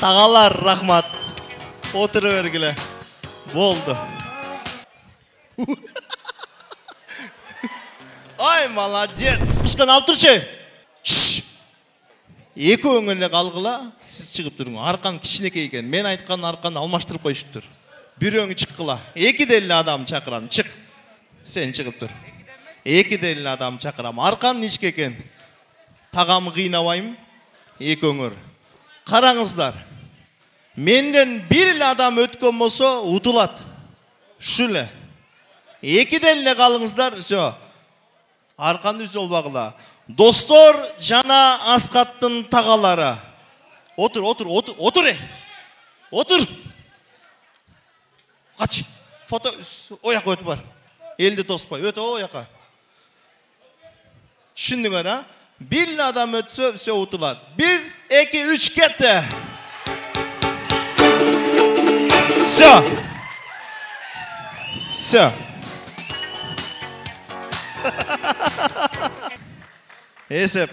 Tağalar rahmat. Oturup vergile. Boldu. Ay молодец. Ушкан алып турчу. Эки өңүлө калгыла, сиз чыгып туруңуз. Аркан кичинекей экен. Мен айткан арканы алмаштырып коюшуптур. Бир өң чыккыла. Эки деле адам чакырам. Чык. Сен чыгып тур. Эки деле адам чакырам. Аркан ичке экен. Тагам кыйнабайм. Эки өңөр. Караңыздар. Менден бир эле адам өткөн болсо утулат. Ушул эле. Эки деле калыңыздар, всё. Арканды үзөлбагыла. Достор жана Аскаттын тагалары. Отур. Отур. Кач. Фото ояка өтүп бар. Элди тоспой. Өтө ояка. Түшүндүңөр, а? Бир адам өтсө, всё утулат. 1, 2, 3 кетти. Всё. Эсеп.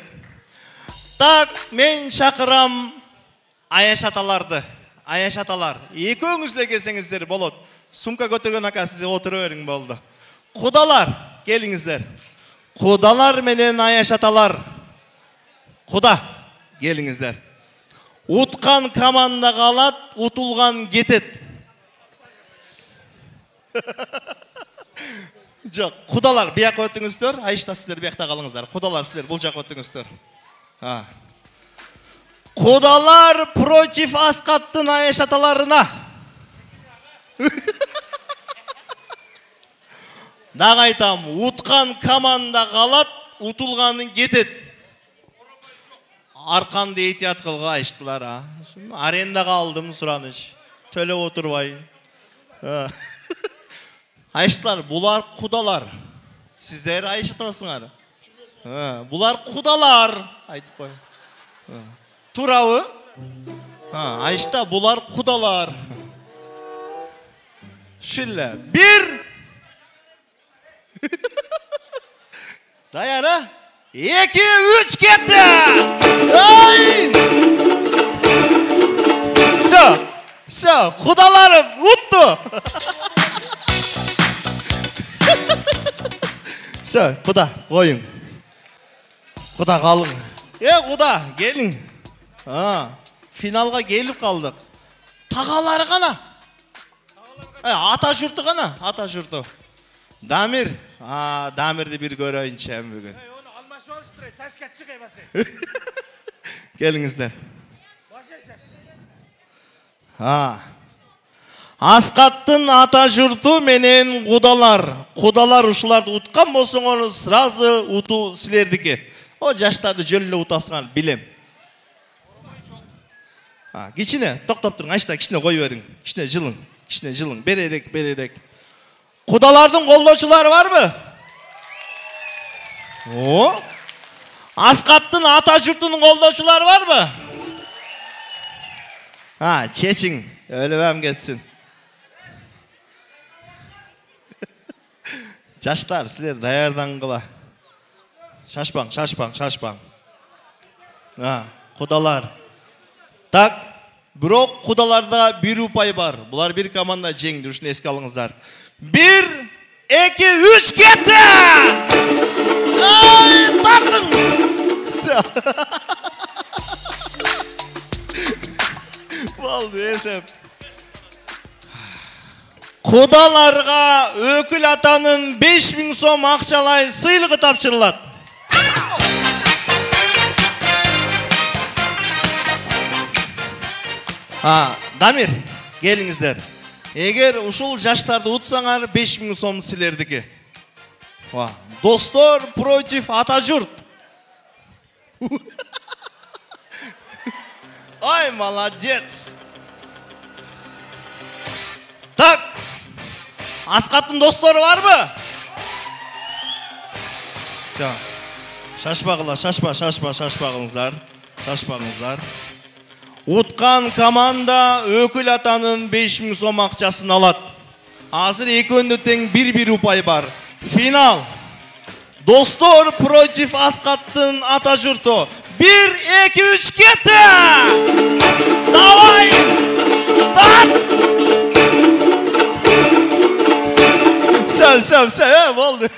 Так, мен чакырам Аяш аталарды. Аяш аталар. Экөөңүз эле келсеңиздер болот. Сумка көтөргөн ака сиз отура бериң болду. Кудалар, келиңиздер. Кудалар менен Аяш аталар. Куда, келиңиздер. Уткан команда калат, утулган кетет. Жок, кудалар бияка өтүңүздөр, Айышта сиздер биякта калыңыздар. Кудалар сиздер бул жака өтүңүздөр. Кудалар против Аскаттын Аяш аталарына. Дагы айтам, уткан команда калат, утулганы кетет. Арканды этият кылга Айыштылар, а. Арендага алдым сураныч. Төлөп отурбай. Айыштылар, булар кудалар. Сиздер Айыш атасыңар. Булар кудалар. Айтып кой. Турабы? Айышта булар кудалар. Шилле. 1. Даяра. 2, 3 кетти. Ай! Всё, кудаларым утту. Всё, куда, коюң. Куда калың. Куда, келиң. Финалга келип калдык. Тагалары гана. Ата журту гана, ата журту. Дамир. Дамирди бир көрөйүнчү бүгүн. Onu almaşı oluşturuyor, saçka çıkıyor bası. Келиңиздер. Аскаттын ата журту менен кудалар. Кудалар ушуларды уткан болсоңор сразу утуу силердики. О жаштарды жөн эле утасыңар, билем. Кичине токтоп туруң, Айышта кичине кой бериң. Кичине жылың. Беререк. Кудалардын колдоочулары барбы? Аскаттын ата журтунун колдоочулары барбы? Чечиң, өлүбөм кетсин. Жаштар, силер даярдангыла. Шашпаң. Кудалар. Так, бирок кудаларда бир упай бар. Булар бир команда жеңди, ушуну эске алыңыздар. 1, 2, 3 кетти! Ай, тартың! Болду, эсеп. Кудаларга өкүл атанын 5000 сом акчалай сыйлыгы тапшырылат. Дамир, келиңиздер. Эгер ушул жаштарды утсаңар 5000 сом силердики. Достор против ата журт. Ай, молодец. Так, Аскаттын достору барбы? Всё. Шашпагыңыздар. Уткан команда өкүл атанын 5000 сом акчасын алат. Азыр экөөндө тең 1-1 упай бар. Финал. Достор против Аскаттын ата журту. 1, 2, 3 кетти! Давай! Söv oldu.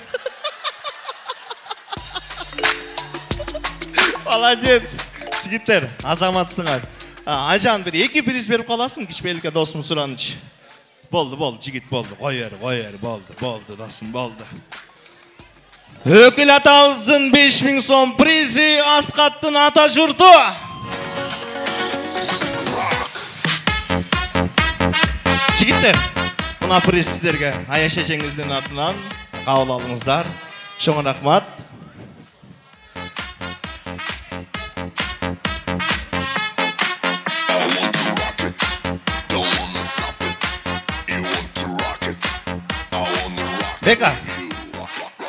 Молодец. Жігіттер, азаматсыңар. Ажан бір екі приз беріп қаласың кішпелікке досым сұраныч. Болды, жігіт болды. Қойер, болды, досым, болды. Өкіл атауыздың 5000 сом призи Асқаттың ата жұрты. Жігіттер, мына приз сіздерге Аяш шешеңіздің атынан қабыл алыңыздар. Шоң рахмат. Бека.